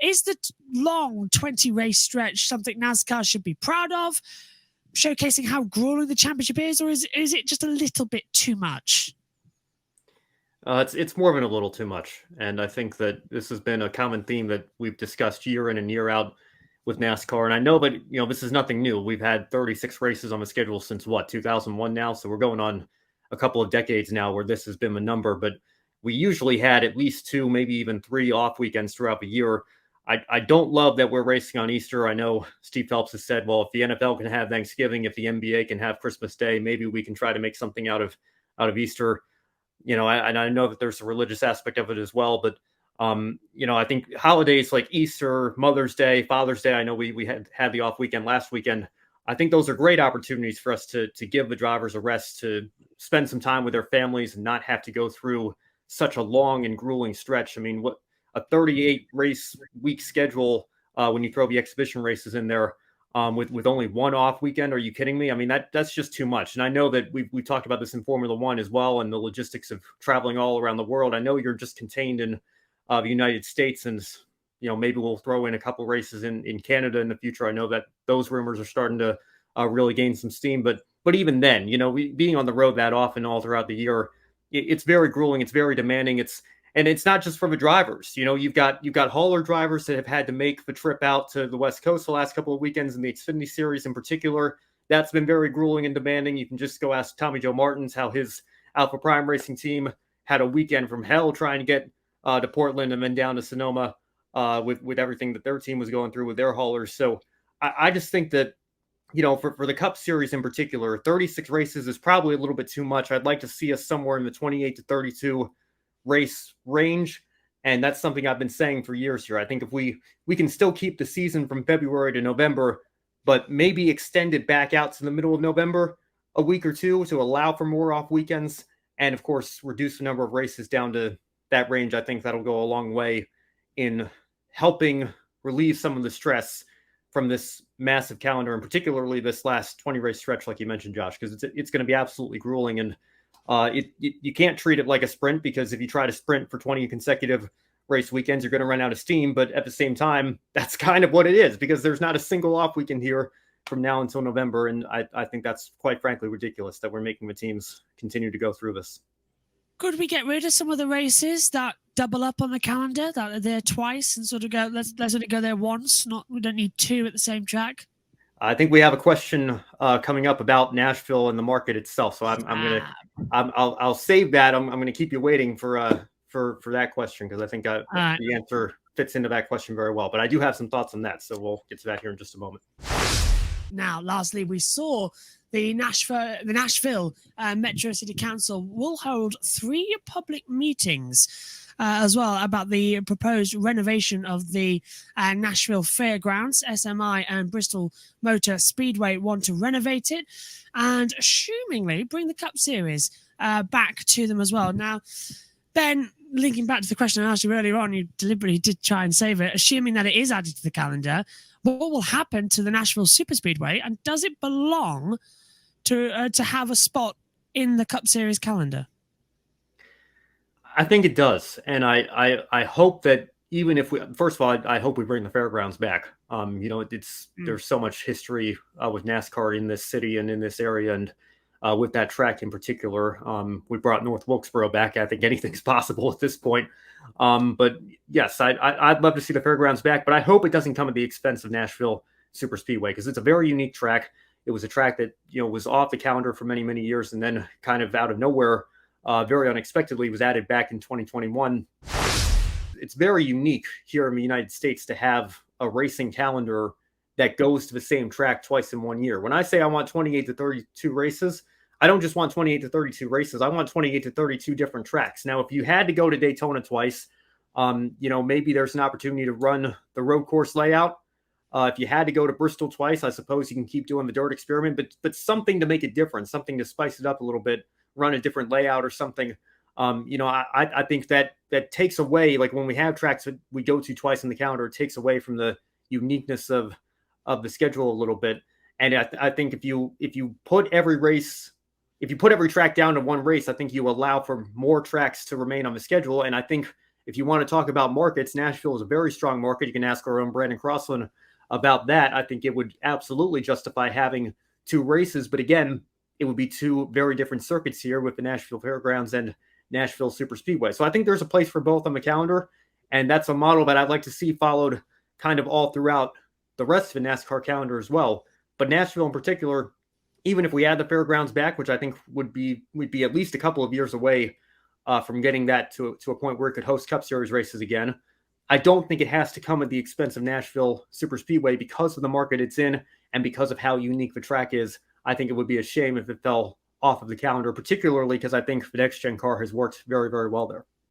Is the long 20 race stretch something NASCAR should be proud of, showcasing how grueling the championship is, or is it just a little bit too much? It's more than a little too much, and I think that this has been a common theme that we've discussed year in and year out with NASCAR. And I know that this is nothing new. We've had 36 races on the schedule since 2001 now, so we're going on a couple of decades now where this has been the number. But we usually had at least 2, maybe even 3 off weekends throughout the year. I don't love that we're racing on Easter. I know Steve Phelps has said, well, if the NFL can have Thanksgiving, if the NBA can have Christmas Day, maybe we can try to make something out of Easter. I know that there's a religious aspect of it as well, but I think holidays like Easter, Mother's Day, Father's Day, I know we had the off weekend last weekend. I think those are great opportunities for us to give the drivers a rest, to spend some time with their families and not have to go through such a long and grueling stretch. I mean, what a 38 race week schedule when you throw the exhibition races in there with only 1 off weekend. Are you kidding me? I mean, that's just too much. And I know that we talked about this in Formula One as well, and the logistics of traveling all around the world. I know you're just contained in the United States, and maybe we'll throw in a couple races in Canada in the future. I know that those rumors are starting to really gain some steam, but even then, being on the road that often all throughout the year, it's very grueling. It's very demanding. And it's not just for the drivers. You've got hauler drivers that have had to make the trip out to the West Coast the last couple of weekends in the Xfinity Series in particular. That's been very grueling and demanding. You can just go ask Tommy Joe Martins how his Alpha Prime Racing team had a weekend from hell trying to get to Portland and then down to Sonoma with everything that their team was going through with their haulers. So I just think that, for the Cup Series in particular, 36 races is probably a little bit too much. I'd like to see us somewhere in the 28 to 32 race range, and that's something I've been saying for years here. I think if we can still keep the season from February to November, but maybe extend it back out to the middle of November a week or two to allow for more off weekends, and of course reduce the number of races down to that range, I think that'll go a long way in helping relieve some of the stress from this massive calendar, and particularly this last 20 race stretch like you mentioned, Josh, because it's going to be absolutely grueling. And you can't treat it like a sprint, because if you try to sprint for 20 consecutive race weekends, you're going to run out of steam. But at the same time, that's kind of what it is, because there's not a single off weekend here from now until November. And I think that's quite frankly ridiculous that we're making the teams continue to go through this. Could we get rid of some of the races that double up on the calendar, that are there twice, and sort of go, let's let it go there once? We don't need 2 at the same track. I think we have a question coming up about Nashville and the market itself. So I'll save that. I'm going to keep you waiting for that question, because I think the answer fits into that question very well. But I do have some thoughts on that, so we'll get to that here in just a moment. Now, lastly, we saw the Nashville Metro City Council will hold 3 public meetings as well about the proposed renovation of the Nashville Fairgrounds. SMI and Bristol Motor Speedway want to renovate it and assumingly bring the Cup Series back to them as well. Now, Ben, linking back to the question I asked you earlier on, you deliberately did try and save it. Assuming that it is added to the calendar, what will happen to the Nashville Superspeedway, and does it belong to have a spot in the Cup Series calendar? I think it does, and I hope that even if first of all, I hope we bring the fairgrounds back. There's so much history with NASCAR in this city and in this area, and with that track in particular. We brought North Wilkesboro back. I think anything's possible at this point. But yes, I'd love to see the fairgrounds back, but I hope it doesn't come at the expense of Nashville Superspeedway, because it's a very unique track. It was a track that was off the calendar for many, many years, and then kind of out of nowhere, very unexpectedly, was added back in 2021. It's very unique here in the United States to have a racing calendar that goes to the same track twice in one year. When I say I want 28 to 32 races, I don't just want 28 to 32 races. I want 28 to 32 different tracks. Now, if you had to go to Daytona twice, maybe there's an opportunity to run the road course layout. If you had to go to Bristol twice, I suppose you can keep doing the dirt experiment, but something to make it different, something to spice it up a little bit, run a different layout or something. I think that takes away, like when we have tracks that we go to twice in the calendar, it takes away from the uniqueness of the schedule a little bit. And I think if you put every track down to one race, I think you allow for more tracks to remain on the schedule. And I think if you want to talk about markets, Nashville is a very strong market. You can ask our own Brandon Crossland about that. I think it would absolutely justify having 2 races. But again, it would be 2 very different circuits here with the Nashville Fairgrounds and Nashville Superspeedway. So I think there's a place for both on the calendar. And that's a model that I'd like to see followed kind of all throughout the rest of the NASCAR calendar as well. But Nashville in particular, even if we add the fairgrounds back, which I think we'd be at least a couple of years away from getting that to a point where it could host Cup Series races again, I don't think it has to come at the expense of Nashville Superspeedway because of the market it's in and because of how unique the track is. I think it would be a shame if it fell off of the calendar, particularly because I think the next-gen car has worked very, very well there.